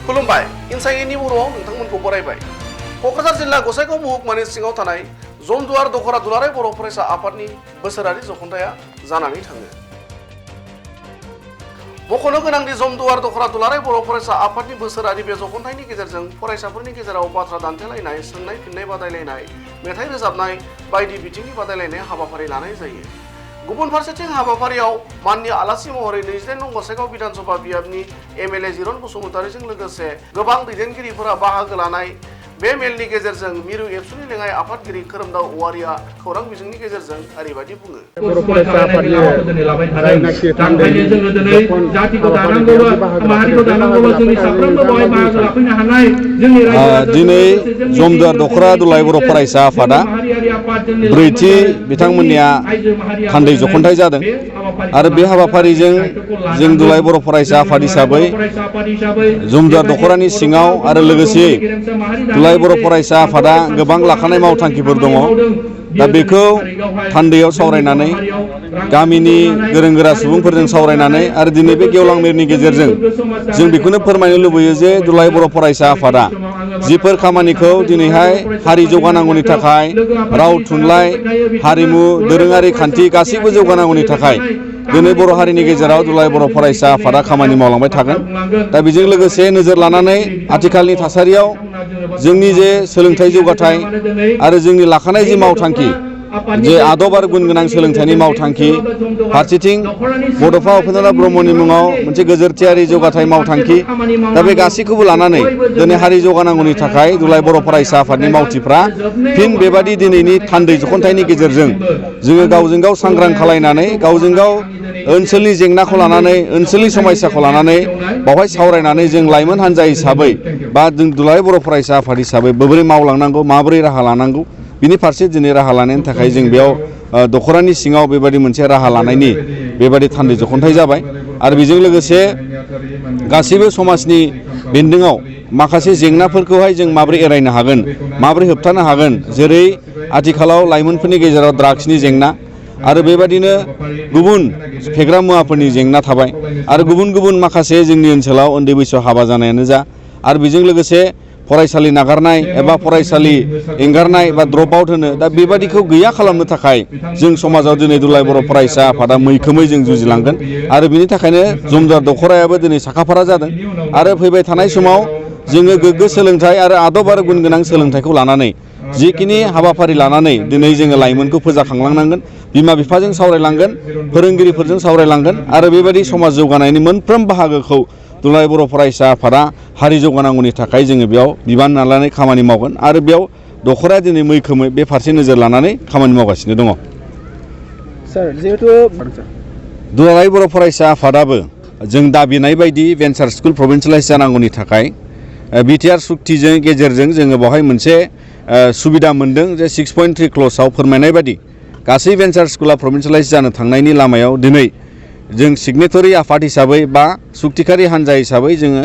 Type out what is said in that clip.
खुलुमबाय इनसाइटनि बर'आव नोंथांमोनखौ बरायबाय। क'क्राझार जिल्ला गसाइगाव महकुमानि सिङाव थानाय जमदुवार दख'रा दुलाराय बर' फरायसा आफादनि बोसोरारि जख'न्थाया जानानै थाङो। मख'नो गोनांदि जमदुवार दख'रा दुलाराय बर' फरायसा आफादनि बोसोरारि बे जख'न्थायनि गेजेरजों फरायसाफोरनि गेजेराव बाथ्रा दान्थेलायनाय, सोंनाय फिन्नाय बादायलायनाय, मेथाइ रोजाबनाय बायदि बिथिंनि बादायलायनाय हाबाफारि लानाय जायो। गुबुन फारसेथिं हाबाफारियाव माननि आलासि महरै 28 नं गसाइगाव बिधानसभा बियाबनि एमएलए जिरन बसुमतारीजों लोगोसे गोबां दैदेनगिरिफोरा बाहागो लानाय बे मेलनि गेजेरजों मिरु एबसुनि लेङाइ आफादगिरि खोरोमदाव औवारिया खौरां बिजोंनि गेजेरजों ओरैबायदि बुङो। बर' फरायसा आफादनि जायनाखि जोङो दिनै जातिखौ दानांगौबा माहारिखौ दानांगौबा जोंनि साफ्रोमबो बेवहाय बाहागो लाफैनो हानाय जोंनि दिनै जमदुवार दख'रा दुलाराय बर' फरायसा आफादा ब्रैथि बिथांमोननिया थान्दै जख'न्थाय जादों आरो बे हाबाफारिजों जों दुलाराय बर' फरायसा आफाद हिसाबै जमदुवार दख'रानि सिङाव आरो लोगोसे दुलाराय बर' फरायसा आफादा गोबां लाखानाय मावथांखिफोर दङ। दा बेखौ थान्दैयाव सावरायनानै गामिनि गोरों गोरा सुबुंफोरजों सावरायनानै आरो दिनै बे गेवलां मेलनि गेजेरजों जों बेखौनो फोरमायनो लुबैयो जे दुलाराय बर' फरायसा आफादा जिफोर खामानिखौ दिनैहाय हारि जौगानांगौनि थाखाय राव थुनलाइ हारिमु दोरोङारि खान्थि गासैबो जौगानांगौनि थाखाय दिनै बर' हारिनि गेजेराव दुलाराय बर' फरायसा आफादा खामानि मावलांबाय थागोन। दा बेजों लोगोसे नोजोर लानानै आथिखालनि थासारियाव जोंनि जे सोलोंथाइ जौगाथाय आरो जोंनि लाखानाय जि मावथांखि जे आदब आरो गुन गोनां सोलोंथाइनि मावथांखि फारसेथिं बड'फा उपेन्द्रनाथ ब्रह्मनि मुङाव मोनसे गोजोरथियारि जौगाथाय मावथांखि दा बे गासैखौबो लानानै दिनै हारि जौगानांगौनि थाखाय दुलाराय बर' फरायसा आफादनि मावथिफ्रा फिन बेबादि दिनैनि थान्दै जख'न्थायनि गेजेरजों जोङो गावजों गाव सांग्रां खालायनानै गावजों गाव ओनसोलनि जेंनाखौ लानानै ओनसोलनि समस्याखौ लानानै बावहाय सावरायनानै जों लाइमोन हान्जा हिसाबै बा जों दुलाराय बर' फरायसा आफाद हिसाबै बोरै मावलांनांगौ माबोरै राहा लानांगौ बिनि फारसे दिनै राहा लानायनि थाखाय जों बेयाव दख'रानि सिङाव बेबायदि मोनसे राहा लानायनि बेबायदि थान्दै जख'न्थाय जाबाय आरो बेजों लोगोसे गासैबो समाजनि बेन्दोङाव माखासे जेंनाफोरखौहाय जों माबोरै एरायनो हागोन माबोरै होबथानो हागोन जेरै आथिखालाव लाइमोनफोरनि गेजेराव ड्राग्सनि जेंना आरो बेबायदिनो गुबुन फेग्रा मुवाफोरनि जेंना थाबाय आरो गुबुन गुबुन माखासे जोंनि ओनसोलाव उन्दै बैसोआव हाबा जानायानो जा आरो बेजों लोगोसे फरायसालि नागारनाय एबा फरायसालि एंगारनाय बा ड्रप आउट होनो दा बेबादिखौ गैया खालामनो थाखाय जों समाजाव दिनै दुलाराय बर' फरायसा आफादा मैखोमै जों जुजिलांगोन आरो बिनि थाखायनो जमदुवार दख'रायाबो दिनै साखाफारा जादों आरो फैबाय थानाय समाव जोङो गोग्गो सोलोंथाइ आरो आदब आरो गुन गोनां सोलोंथाइखौ लानानै जिखिनि हाबाफारि लानानै दिनै जोङो लाइमोनखौ फोजाखांलांनांगोन बिमा बिफाजों सावरायलांगोन फोरोंगिरिफोरजों सावरायलांगोन आरो बेबायदि समाज जौगानायनि मोनफ्रोम बाहागोखौ दुलाराय बर' फरायसा आफादा हारि जौगानांगौनि थाखाय जोङो बेयाव बिबान लानानै खामानि मावगोन आरो बेयाव दख'राया दिनै मैखोमै बे फारसे नोजोर लानानै खामानि मावगासिनो दङ। सार जिहेतु दुलाराय बर' फरायसा आफादाबो जों दाबिनाय बायदि भेन्सार स्कुल प्रभिन्सियेलाइज जानांगौनि थाखाय बिटिआर सुक्तिजों गेजेरजों जोङो बेवहाय मोनसे सुबिदा मोन्दों जे 6.3 क्ल'जआव फोरमायनाय बायदि गासै भेन्सार स्कुला प्रभिन्सियेलाइज जानो थांनायनि लामायाव दिनै जों सिगनेटरि आफाद हिसाबै बा सुक्तिकारि हान्जा हिसाबै जोङो